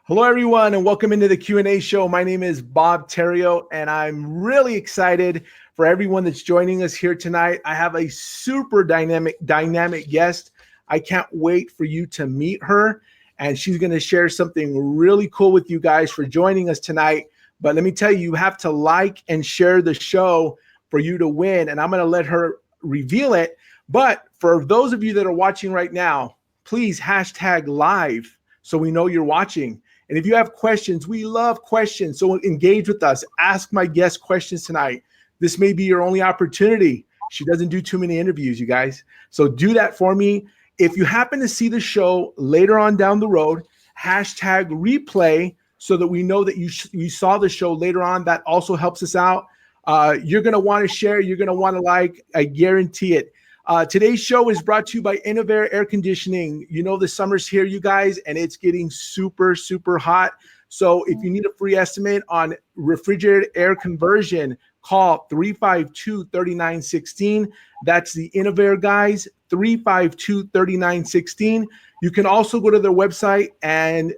Hello, everyone, and welcome into the Q&A show. My name is Bob Theriot, and I'm really excited for everyone that's joining us here tonight. I have a super dynamic guest. I can't wait for you to meet her, and she's going to share something really cool with you guys for joining us tonight. But let me tell you, you have to like and share the show for you to win, and I'm going to let her reveal it. But for those of you that are watching right now, please hashtag live so we know you're watching. And if you have questions, we love questions. So engage with us. Ask my guest questions tonight. This may be your only opportunity. She doesn't do too many interviews, you guys. So do that for me. If you happen to see the show later on down the road, hashtag replay so that we know that you saw the show later on. That also helps us out. You're going to want to share. You're going to want to like. I guarantee it. Today's show is brought to you by Innovair Air Conditioning. You know the summer's here, you guys, and it's getting super, super hot. So if you need a free estimate on refrigerated air conversion, call 352-3916. That's the Innovair guys, 352-3916. You can also go to their website, and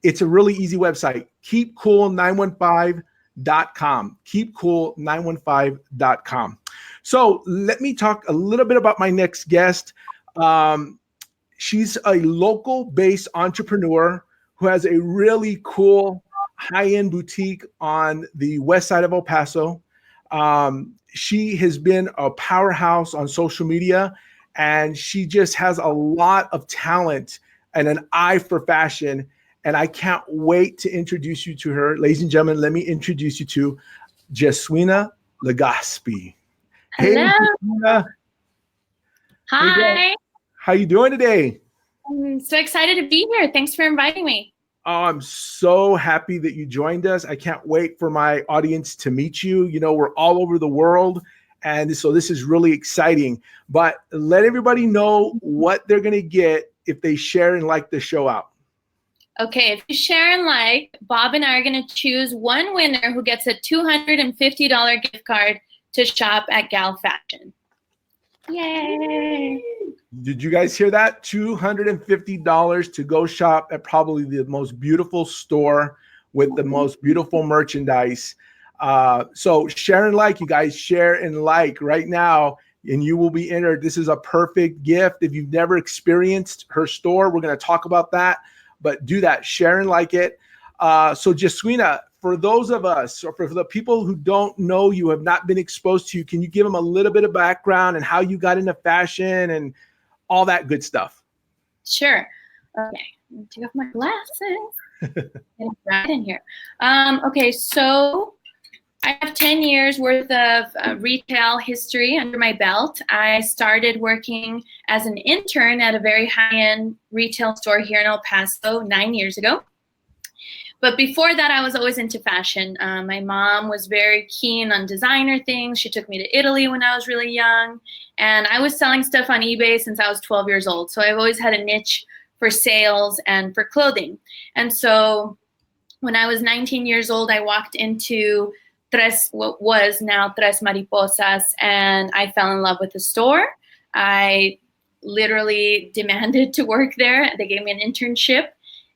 it's a really easy website, keepcool915.com, keepcool915.com. So let me talk a little bit about my next guest. She's a local-based entrepreneur who has a really cool high-end boutique on the west side of El Paso. She has been a powerhouse on social media, and she just has a lot of talent and an eye for fashion. And I can't wait to introduce you to her. Ladies and gentlemen, let me introduce you to Gesuina Legaspy. Hello. Hey, Gesuina. Hi. How you doing today? I'm so excited to be here. Thanks for inviting me. Oh, I'm so happy that you joined us. I can't wait for my audience to meet you. You know, we're all over the world, and so this is really exciting. But let everybody know what they're going to get if they share and like the show out. Okay, if you share and like, Bob and I are going to choose one winner who gets a $250 gift card to shop at Gal Fashion. Yay! Did you guys hear that? $250 to go shop at probably the most beautiful store with the most beautiful merchandise. So share and like, you guys, share and like right now, and you will be entered. This is a perfect gift. If you've never experienced her store, we're going to talk about that, but do that, share and like it. So Gesuina, for those of us, or for the people who don't know you, have not been exposed to you, can you give them a little bit of background and how you got into fashion and all that good stuff? Sure. Okay, let me take off my glasses. Get right in here. Okay, so I have 10 years worth of retail history under my belt. I started working as an intern at a very high-end retail store here in El Paso 9 years ago. But before that, I was always into fashion. My mom was very keen on designer things. She took me to Italy when I was really young. And I was selling stuff on eBay since I was 12 years old. So I've always had a niche for sales and for clothing. And so when I was 19 years old, I walked into what was now Tres Mariposas, and I fell in love with the store. I literally demanded to work there. They gave me an internship.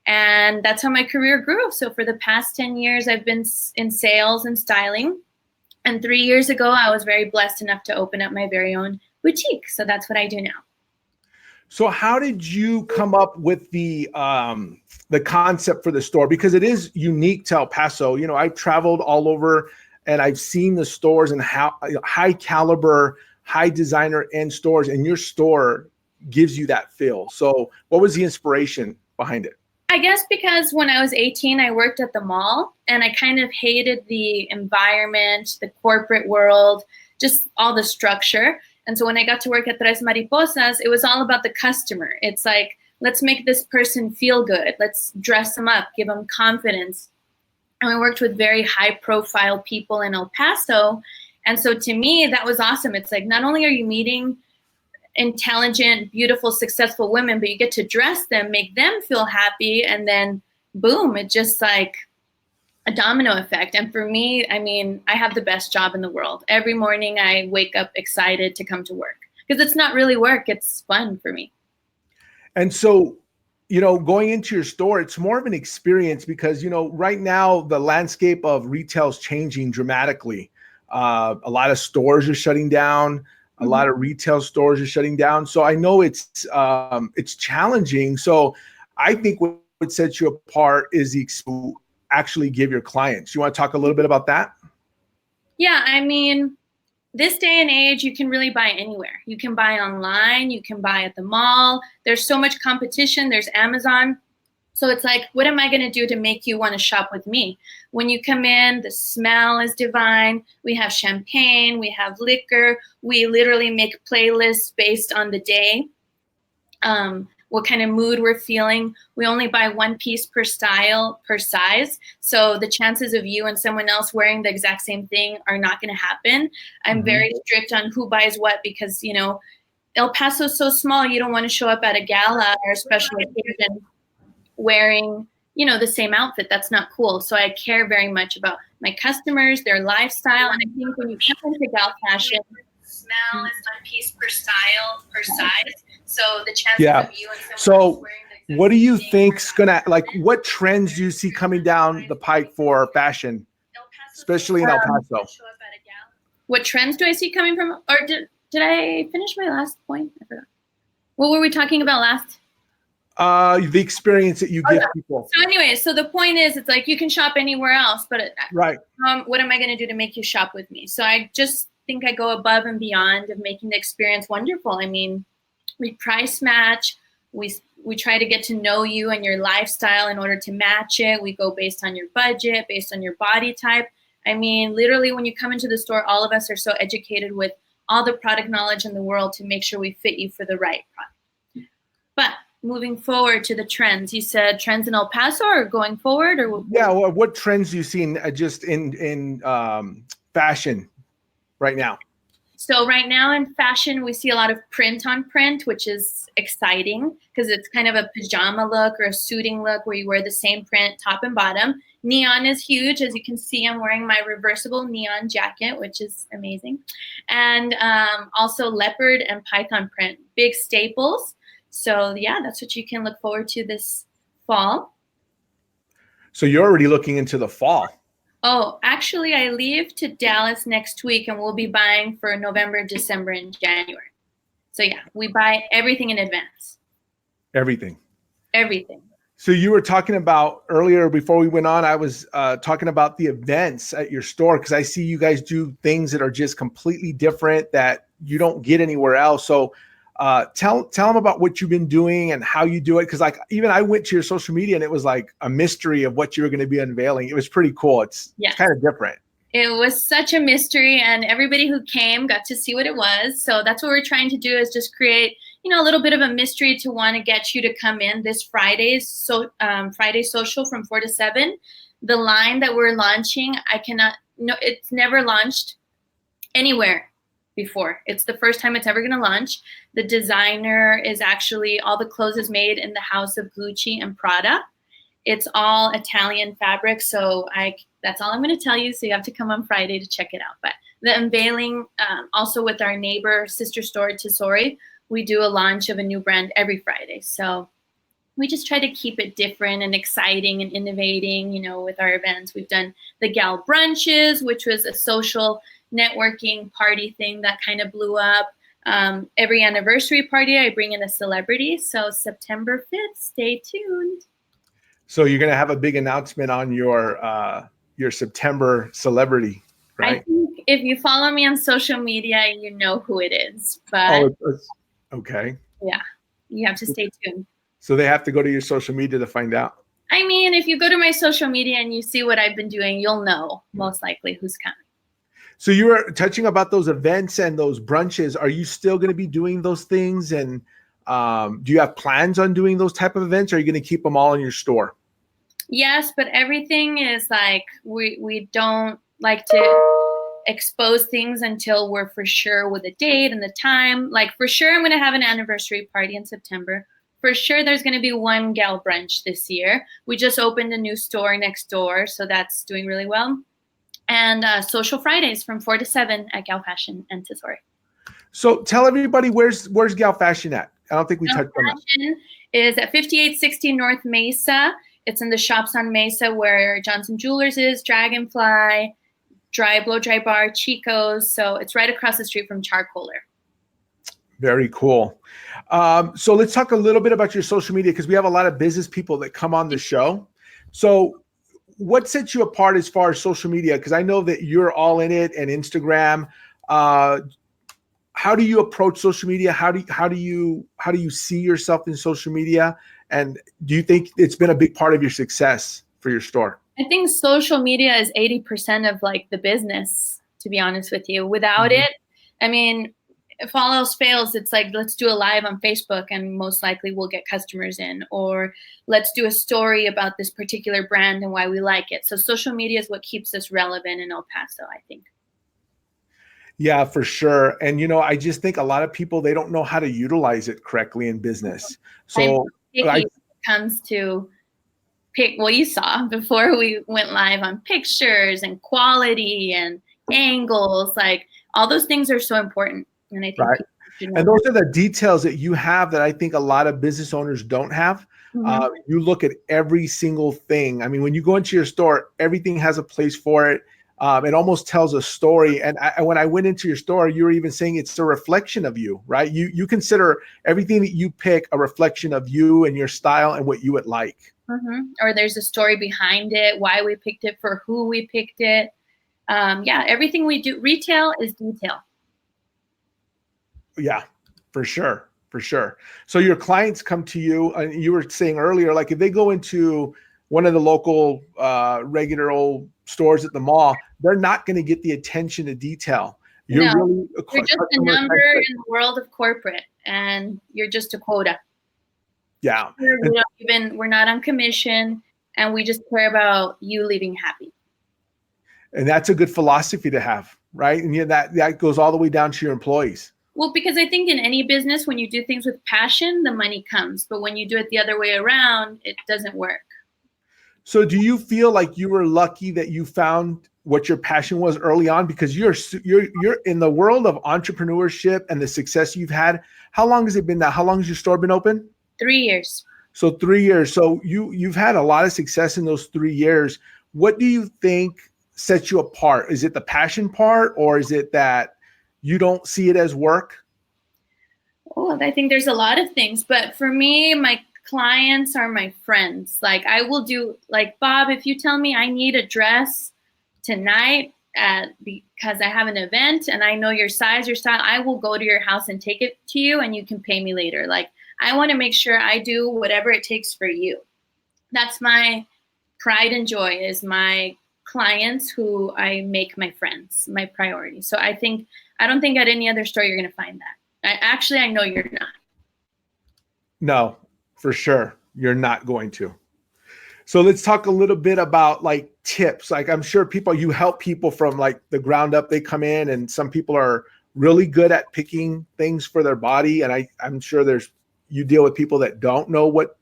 And that's how my career grew. So for the past 10 years, I've been in sales and styling. And 3 years ago, I was very blessed enough to open up my very own boutique. So that's what I do now. So how did you come up with the concept for the store? Because it is unique to El Paso. You know, I've traveled all over and I've seen the stores and how high caliber, high designer end stores, and your store gives you that feel. So what was the inspiration behind it? I guess because when I was 18, I worked at the mall and I kind of hated the environment, the corporate world, just all the structure. And so when I got to work at Tres Mariposas, it was all about the customer. It's like, let's make this person feel good. Let's dress them up, give them confidence. And we worked with very high profile people in El Paso. And so to me, that was awesome. It's like, not only are you meeting intelligent, beautiful, successful women, but you get to dress them, make them feel happy, and then boom, it's just like a domino effect. And for me, I mean, I have the best job in the world. Every morning I wake up excited to come to work because it's not really work, it's fun for me. And so, going into your store, it's more of an experience because, right now the landscape of retail is changing dramatically. A lot of stores are shutting down. A lot of retail stores are shutting down. So I know it's challenging. So I think what sets you apart is the actually give your clients. You want to talk a little bit about that? Yeah, I mean, this day and age, you can really buy anywhere. You can buy online, you can buy at the mall. There's so much competition. There's Amazon. So it's like, what am I going to do to make you want to shop with me? When you come in, the smell is divine. We have champagne, we have liquor. We literally make playlists based on the day, what kind of mood we're feeling. We only buy one piece per style, per size. So the chances of you and someone else wearing the exact same thing are not going to happen. I'm very strict on who buys what because, El Paso is so small. You don't want to show up at a gala or a special occasion wearing, the same outfit. That's not cool. So I care very much about my customers, their lifestyle. And I think when you come into gal fashion, smell is one piece per style, per size. So the chances of you and someone else wearing the what do you think's gonna, what trends do you see coming down the pike for fashion, especially in El Paso? What trends do I see coming from, or did I finish my last point? I forgot. What were we talking about last? The experience that you give people. So anyway, so the point is, it's like you can shop anywhere else, but right. What am I going to do to make you shop with me? So I just think I go above and beyond of making the experience wonderful. I mean, we price match. We try to get to know you and your lifestyle in order to match it. We go based on your budget, based on your body type. I mean, literally, when you come into the store, all of us are so educated with all the product knowledge in the world to make sure we fit you for the right product. But moving forward to the trends, you said trends in El Paso or going forward, or yeah, well, what trends do you see just in fashion right now? So right now in fashion, we see a lot of print on print, which is exciting because it's kind of a pajama look or a suiting look where you wear the same print top and bottom. Neon is huge. As you can see, I'm wearing my reversible neon jacket, which is amazing. And also leopard and python print, big staples. So yeah, that's what you can look forward to this fall. So you're already looking into the fall. Oh, actually, I leave to Dallas next week, and we'll be buying for November, December, and January. So yeah, we buy everything in advance. Everything. Everything. So you were talking about earlier before we went on, I was talking about the events at your store because I see you guys do things that are just completely different that you don't get anywhere else. So tell them about what you've been doing and how you do it. Because even I went to your social media and it was like a mystery of what you were going to be unveiling. It was pretty cool. It's kind of different. It was such a mystery, and everybody who came got to see what it was. So that's what we're trying to do, is just create, a little bit of a mystery to want to get you to come in this Friday. So Friday social from 4 to 7. The line that we're launching, it's never launched anywhere before. It's the first time it's ever going to launch. The designer is actually, all the clothes is made in the house of Gucci and Prada. It's all Italian fabric, so that's all I'm going to tell you. So you have to come on Friday to check it out. But the unveiling, also with our neighbor sister store Tesori, we do a launch of a new brand every Friday. So we just try to keep it different and exciting and innovating, with our events. We've done the gal brunches, which was a social networking party thing that kind of blew up. Every anniversary party, I bring in a celebrity. So September 5th, stay tuned. So you're going to have a big announcement on your September celebrity, right? I think if you follow me on social media, you know who it is. But okay. Yeah, you have to stay tuned. So they have to go to your social media to find out? I mean, if you go to my social media and you see what I've been doing, you'll know most likely who's coming. So you were touching about those events and those brunches. Are you still going to be doing those things? And do you have plans on doing those type of events? Or are you going to keep them all in your store? Yes, but everything is like, we don't like to expose things until we're for sure with a date and the time. Like, for sure, I'm going to have an anniversary party in September. For sure, there's going to be one gal brunch this year. We just opened a new store next door, so that's doing really well. And social Fridays from 4 to 7 at Gal Fashion and Tesori. So tell everybody, where's Gal Fashion at? I don't think we touched on that. Fashion is at 5860 North Mesa. It's in the shops on Mesa where Johnson Jewelers is, Dragonfly, Blow Dry Bar, Chico's. So it's right across the street from Charcoaler. Very cool. So let's talk a little bit about your social media, because we have a lot of business people that come on the show. So what sets you apart as far as social media? Because I know that you're all in it, and Instagram. How do you approach social media? How do you see yourself in social media? And do you think it's been a big part of your success for your store? I think social media is 80% of like the business, to be honest with you. Without it, I mean, if all else fails, it's like, let's do a live on Facebook and most likely we'll get customers in, or let's do a story about this particular brand and why we like it. So social media is what keeps us relevant in El Paso, I think. Yeah, for sure. And, I just think a lot of people, they don't know how to utilize it correctly in business. So when it comes to you saw before we went live on pictures and quality and angles, like all those things are so important. And I think and those are the details that you have that I think a lot of business owners don't have. You look at every single thing. I mean, when you go into your store, everything has a place for it. It almost tells a story. And when I went into your store, you were even saying it's a reflection of you, right? You consider everything that you pick a reflection of you and your style and what you would like. Or there's a story behind it, why we picked it, for who we picked it. Everything we do, retail is detail. Yeah, for sure. For sure. So your clients come to you, and you were saying earlier, like if they go into one of the local regular old stores at the mall, they're not going to get the attention to detail. You're just a number in the world of corporate, and you're just a quota. Yeah. We're not on commission, and we just care about you leaving happy. And that's a good philosophy to have, right? And that goes all the way down to your employees. Well, because I think in any business, when you do things with passion, the money comes. But when you do it the other way around, it doesn't work. So do you feel like you were lucky that you found what your passion was early on? Because you're in the world of entrepreneurship and the success you've had. How long has it been now? How long has your store been open? 3 years. So 3 years. So you've had a lot of success in those 3 years. What do you think sets you apart? Is it the passion part, or is it that you don't see it as work? Oh, I think there's a lot of things. But for me, my clients are my friends. Like I will do, like, Bob, if you tell me I need a dress tonight because I have an event and I know your size, your style, I will go to your house and take it to you and you can pay me later. Like I want to make sure I do whatever it takes for you. That's my pride and joy, is my clients who I make my friends, my priority. So I don't think at any other store you're going to find that. I know you're not. No, for sure. You're not going to. So let's talk a little bit about like tips. Like I'm sure you help people from like the ground up. They come in, and some people are really good at picking things for their body. And I'm sure you deal with people that don't know what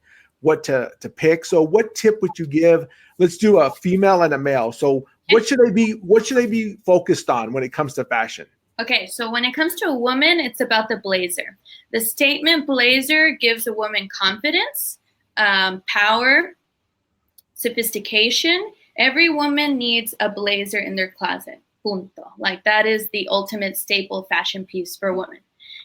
to pick. So what tip would you give? Let's do a female and a male. So what should they be focused on when it comes to fashion? Okay, so when it comes to a woman, it's about the blazer. The statement blazer gives a woman confidence, power, sophistication. Every woman needs a blazer in their closet. Punto. Like that is the ultimate staple fashion piece for a woman.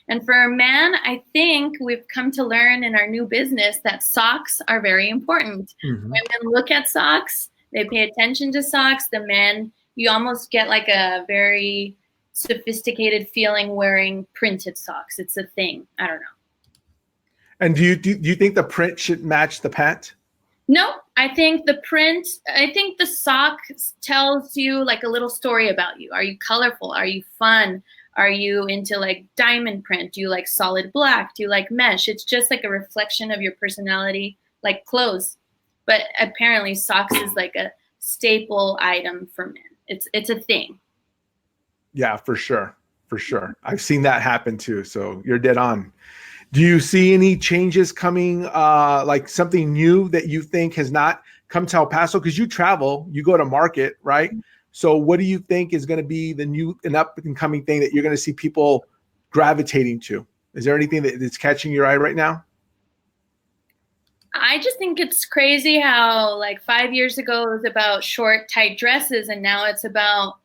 And for a man, I think we've come to learn in our new business that socks are very important. Women look at socks, they pay attention to socks. The men, you almost get like a very sophisticated feeling wearing printed socks. It's a thing. I don't know. And do you think the print should match the pant? No, I think the sock tells you like a little story about you. Are you colorful? Are you fun? Are you into like diamond print? Do you like solid black? Do you like mesh? It's just like a reflection of your personality, like clothes. But apparently socks is like a staple item for men. It's a thing. Yeah, for sure. For sure. I've seen that happen too. So you're dead on. Do you see any changes coming, like something new that you think has not come to El Paso? Because you travel, you go to market, right? So what do you think is going to be the new and up and coming thing that you're going to see people gravitating to? Is there anything that's catching your eye right now? I just think it's crazy how like 5 years ago it was about short, tight dresses, and now it's about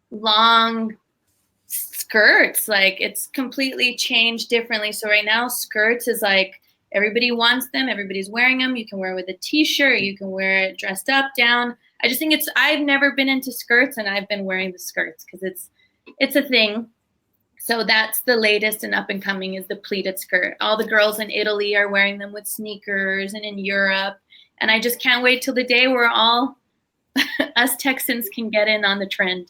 long skirts. Like it's completely changed differently. So right now skirts is like everybody wants them, everybody's wearing them. You can wear it with a t-shirt, you can wear it dressed up, down. I just think I've never been into skirts, and I've been wearing the skirts because it's a thing. So that's the latest and up and coming is the pleated skirt. All the girls in Italy are wearing them with sneakers, and in Europe. And I just can't wait till the day where all us Texans can get in on the trend.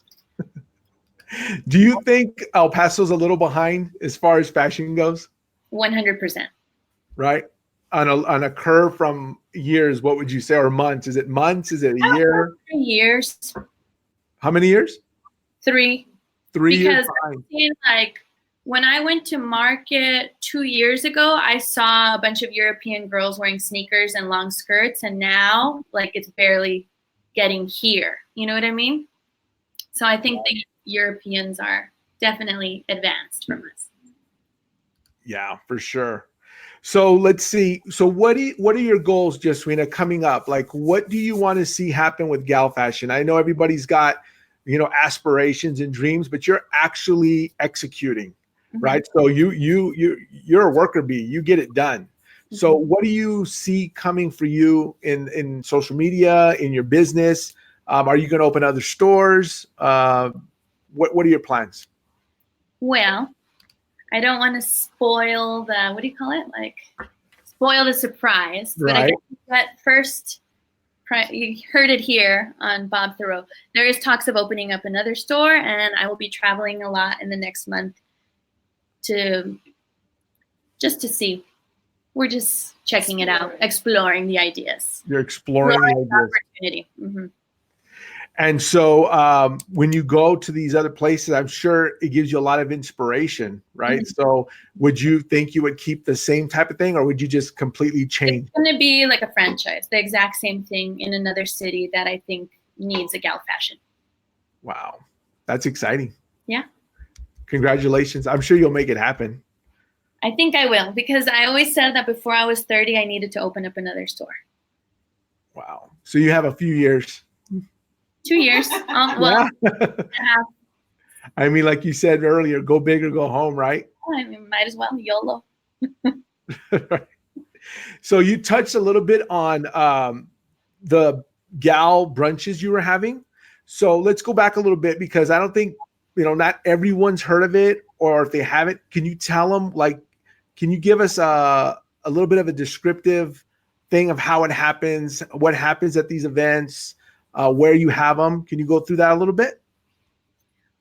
Do you think El Paso's a little behind as far as fashion goes? 100%. Right? On a curve from years, what would you say, or months? Is it months? Is it a year? 3 years. How many years? 3. 3 years Because behind. I've seen, like, when I went to market 2 years ago, I saw a bunch of European girls wearing sneakers and long skirts, and now, like, it's barely getting here. You know what I mean? So I think the Europeans are definitely advanced from us. Yeah, for sure. So let's see. So what are your goals, Gesuina, coming up? Like, what do you want to see happen with gal fashion? I know everybody's got, aspirations and dreams, but you're actually executing, right? So you're a worker bee. You get it done. So what do you see coming for you in social media, in your business? Are you going to open other stores? What are your plans? Well, I don't want to spoil the, what do you call it? Like, spoil the surprise. But I guess that first, you heard it here on Bob Theriot. There is talks of opening up another store, and I will be traveling a lot in the next month to see. We're just checking it out, exploring the ideas. You're exploring the ideas. Opportunity. Mm-hmm. And so when you go to these other places, I'm sure it gives you a lot of inspiration, right? Mm-hmm. So would you think you would keep the same type of thing, or would you just completely change? It's going to be like a franchise, the exact same thing in another city that I think needs a gal fashion. Wow. That's exciting. Yeah. Congratulations. I'm sure you'll make it happen. I think I will, because I always said that before I was 30, I needed to open up another store. Wow. So you have a few years. 2 years. Well, yeah. I mean, like you said earlier, go big or go home, right? I mean, might as well. YOLO. Right. So you touched a little bit on the gal brunches you were having. So let's go back a little bit, because I don't think, not everyone's heard of it, or if they haven't, can you tell them, like, can you give us a little bit of a descriptive thing of how it happens, what happens at these events, where you have them? Can you go through that a little bit?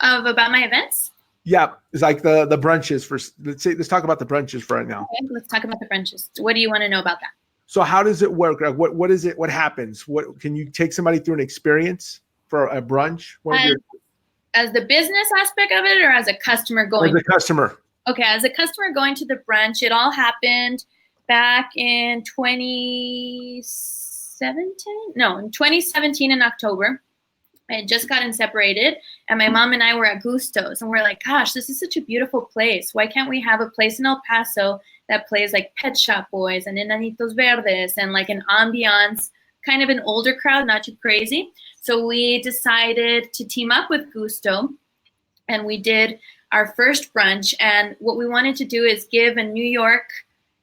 About my events? Yeah, it's like the brunches. Let's talk about the brunches for right now. Okay, let's talk about the brunches. What do you want to know about that? So how does it work? Like, what is it? What happens? What can you take somebody through an experience for a brunch? As the business aspect of it, or as a customer going? As a customer. Okay, as a customer going to the brunch, it all happened back in 2017. No, in 2017 in October. I had just gotten separated, and my mom and I were at Gusto's, and we're like, gosh, this is such a beautiful place. Why can't we have a place in El Paso that plays like Pet Shop Boys and Enanitos Verdes and like an ambiance, kind of an older crowd, not too crazy. So we decided to team up with Gusto, and we did our first brunch. And what we wanted to do is give a New York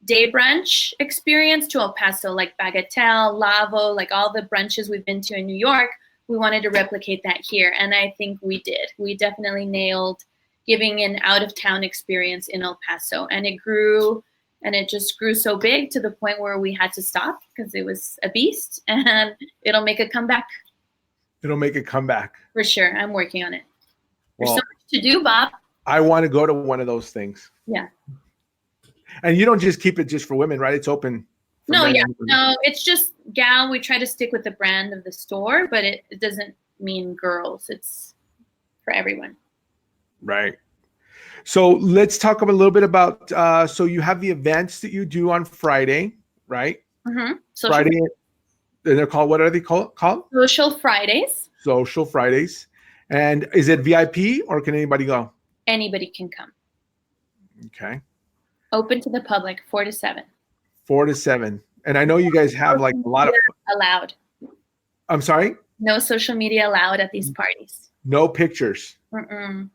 day brunch experience to El Paso, like Bagatelle, Lavo, like all the brunches we've been to in New York. We wanted to replicate that here, and I think we did. We definitely nailed giving an out-of-town experience in El Paso, and it grew, and it just grew so big to the point where we had to stop because it was a beast, and it'll make a comeback. It'll make a comeback. For sure. I'm working on it. Well, there's so much to do, Bob. I want to go to one of those things. Yeah. And you don't just keep it just for women, right? It's open. No, yeah. No, it's just gal. We try to stick with the brand of the store, but it doesn't mean girls. It's for everyone. Right. So let's talk a little bit about, so you have the events that you do on Friday, right? Mm-hmm. Friday, and they're called, what are they called? Social Fridays. Social Fridays. And is it VIP, or can anybody go? Anybody can come. Okay. Open to the public, 4 to 7. 4 to 7. And I know you guys have like a lot of. Allowed. I'm sorry? No social media allowed at these parties. No pictures. Mm-mm.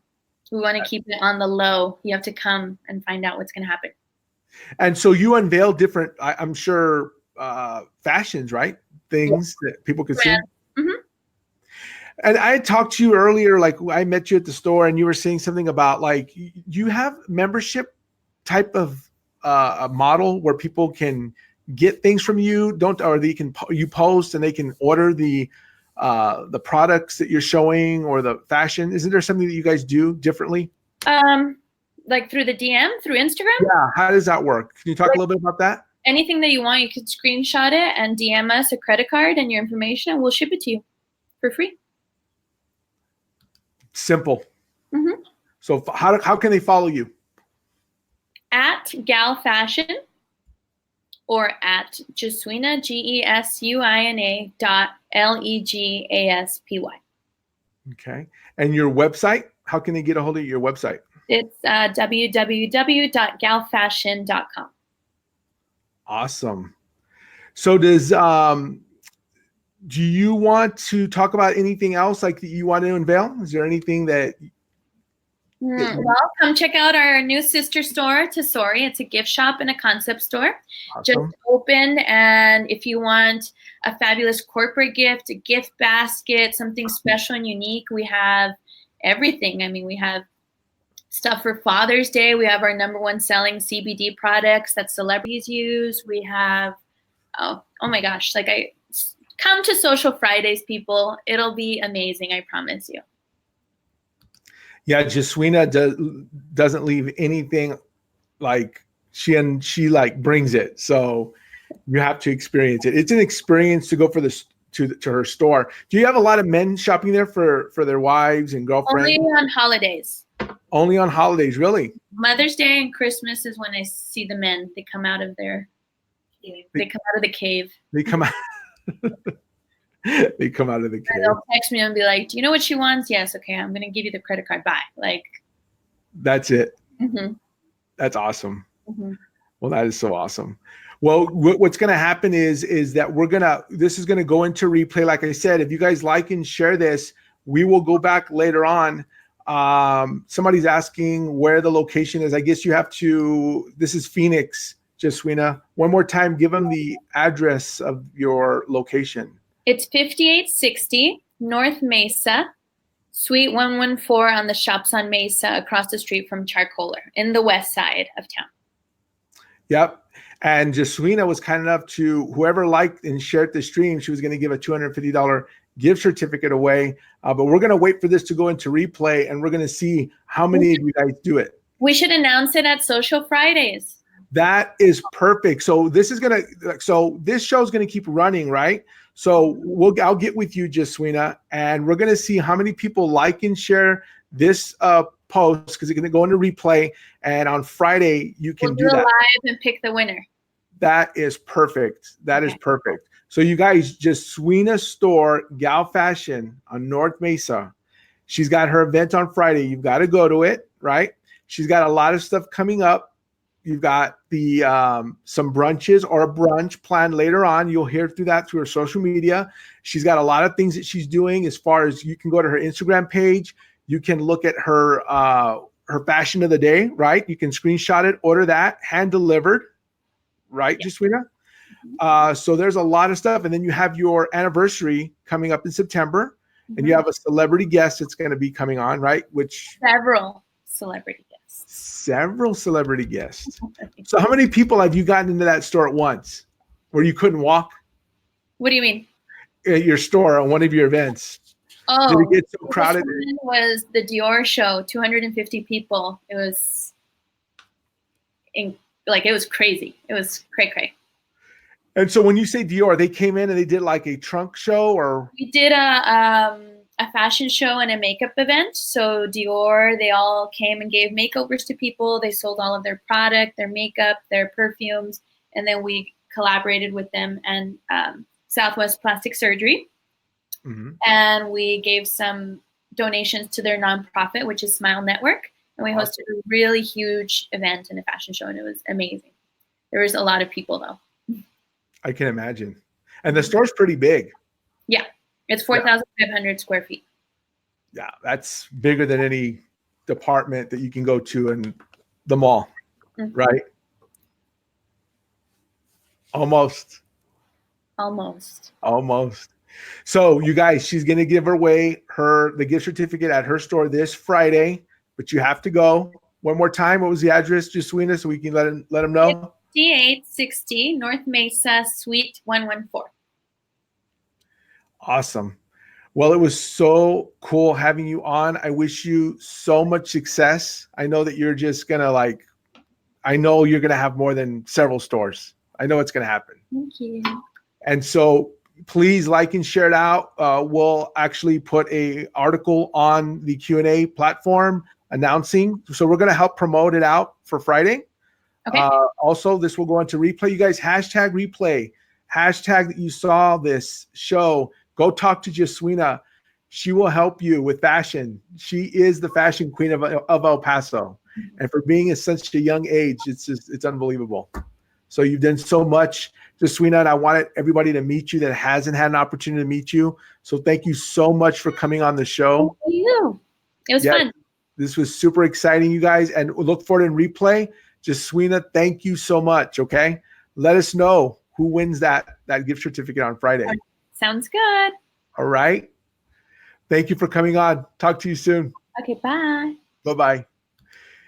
We want to keep it on the low. You have to come and find out what's going to happen. And so you unveil different, I'm sure, fashions, right? Things that people could see. Mm-hmm. And I had talked to you earlier, like I met you at the store and you were saying something about like you have membership type of a model where people can get things from you, or they can you post and they can order the products that you're showing or the fashion. Isn't there something that you guys do differently? Like through the DM, through Instagram? Yeah. How does that work? Can you talk a little bit about that? Anything that you want, you could screenshot it and DM us a credit card and your information, and we'll ship it to you for free. Simple. Mm-hmm. So how can they follow you? At Gal Fashion or at Gesuina, GESUINA.LEGASPY. Okay. And your website? How can they get a hold of your website? It's www.galfashion.com. Awesome. So do you want to talk about anything else like that you want to unveil? Is there anything that? Well, come check out our new sister store, Tesori. It's a gift shop and a concept store. Awesome. Just opened, and if you want a fabulous corporate gift, a gift basket, something special and unique, we have everything. I mean, we have stuff for Father's Day. We have our #1 selling CBD products that celebrities use. We have, oh my gosh, come to Social Fridays, people. It'll be amazing, I promise you. Yeah, Gesuina doesn't leave anything, like she like brings it. So you have to experience it. It's an experience to go for this to her store. Do you have a lot of men shopping there for their wives and girlfriends? Only on holidays. Only on holidays, really? Mother's Day and Christmas is when I see the men. They come out of their they come out of the cave. They come out. They come out of the cave. And they'll text me and be like, "Do you know what she wants?" "Yes." "Okay, I'm gonna give you the credit card." Bye. Like. That's it. Mm-hmm. That's awesome. Mm-hmm. Well, that is so awesome. Well, what's going to happen is that this is going to go into replay. Like I said, if you guys like and share this, we will go back later on. Somebody's asking where the location is. I guess you have to. This is Phoenix, Gesuina. One more time, give them the address of your location. It's 5860 North Mesa, Suite 114 on the Shops on Mesa, across the street from Charcoaler, in the west side of town. Yep. And Gesuina was kind enough to, whoever liked and shared the stream, she was going to give a $250 gift certificate away. But we're going to wait for this to go into replay, and we're going to see how many of you guys do it. We should announce it at Social Fridays. That is perfect. So this show is going to keep running, right? So I'll get with you, Gesuina, and we're going to see how many people like and share this post, because it's going to go into replay. And on Friday, you can do that live and pick the winner. That is perfect. That is perfect. So you guys, Gesuina store, Gal Fashion on North Mesa. She's got her event on Friday. You've got to go to it, right? She's got a lot of stuff coming up. You've got the some brunches or a brunch planned later on. You'll hear through her social media. She's got a lot of things that she's doing, as far as you can go to her Instagram page. You can look at her fashion of the day, right? You can screenshot it, order that, hand delivered, right, Gesuina? So there's a lot of stuff. And then you have your anniversary coming up in September, and you have a celebrity guest that's going to be coming on, right? Several celebrity guests. Several celebrity guests. So how many people have you gotten into that store at once where you couldn't walk? What do you mean? At your store on one of your events. Oh, did it get so crowded? It was the Dior show, 250 people. It was it was crazy. It was cray-cray. And so when you say Dior, they came in and they did like a trunk show, or? We did a fashion show and a makeup event. So Dior, they all came and gave makeovers to people. They sold all of their product, their makeup, their perfumes, and then we collaborated with them and Southwest Plastic Surgery. And we gave some donations to their nonprofit, which is Smile Network. And we hosted a really huge event in a fashion show, and it was amazing. There was a lot of people, though. I can imagine. And the store's pretty big. Yeah. It's 4,500 square feet. Yeah, that's bigger than any department that you can go to in the mall, right? Almost. So you guys, she's going to give away the gift certificate at her store this Friday, but you have to go. One more time, what was the address, Gesuina, so we can let them know? 5860 North Mesa, Suite 114. Awesome. Well, it was so cool having you on. I wish you so much success. I know that you're just going to I know you're going to have more than several stores. I know it's going to happen. Thank you. And so please like and share it out. We'll actually put an article on the Q&A platform announcing. So we're going to help promote it out for Friday. Okay. Also, this will go into replay. You guys, hashtag replay, hashtag that you saw this show. Go talk to Gesuina. She will help you with fashion. She is the fashion queen of El Paso. And for being at such a young age, it's unbelievable. So you've done so much, Gesuina, and I wanted everybody to meet you that hasn't had an opportunity to meet you. So thank you so much for coming on the show. Thank you. It was fun. This was super exciting, you guys, and look forward in replay. Gesuina, thank you so much, okay? Let us know who wins that gift certificate on Friday. Sounds good. All right. Thank you for coming on. Talk to you soon. Okay, bye. Bye-bye.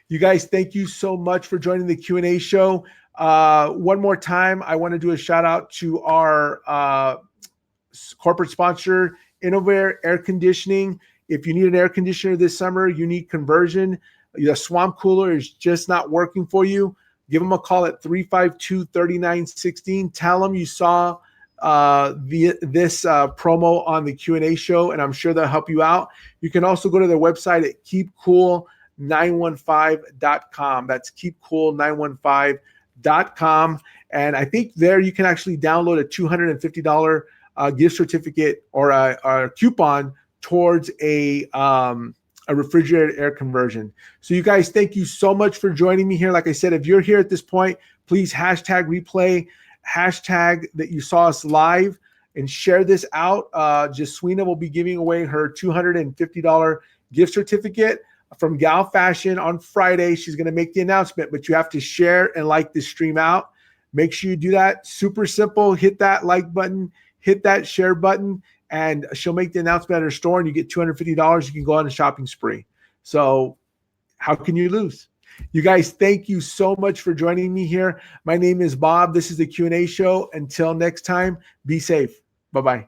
You guys, thank you so much for joining the Q&A show. One more time, I want to do a shout out to our corporate sponsor, Innovair Air Conditioning. If you need an air conditioner this summer, you need conversion, the swamp cooler is just not working for you, give them a call at 352-3916. Tell them you saw this promo on the Q&A show, and I'm sure they'll help you out. You can also go to their website at keepcool915.com. That's keepcool915.com. And I think there you can actually download a $250 gift certificate or a coupon towards a refrigerated air conversion. So you guys, thank you so much for joining me here. Like I said, if you're here at this point, please hashtag replay, hashtag that you saw us live, and share this out. Gesuina will be giving away her $250 gift certificate from Gal Fashion on Friday. She's going to make the announcement, but you have to share and like this stream out. Make sure you do that. Super simple. Hit that like button, hit that share button, and she'll make the announcement at her store, and you get $250. You can go on a shopping spree. So how can you lose? You guys, thank you so much for joining me here. My name is Bob. This is the Q&A show. Until next time, be safe. Bye-bye.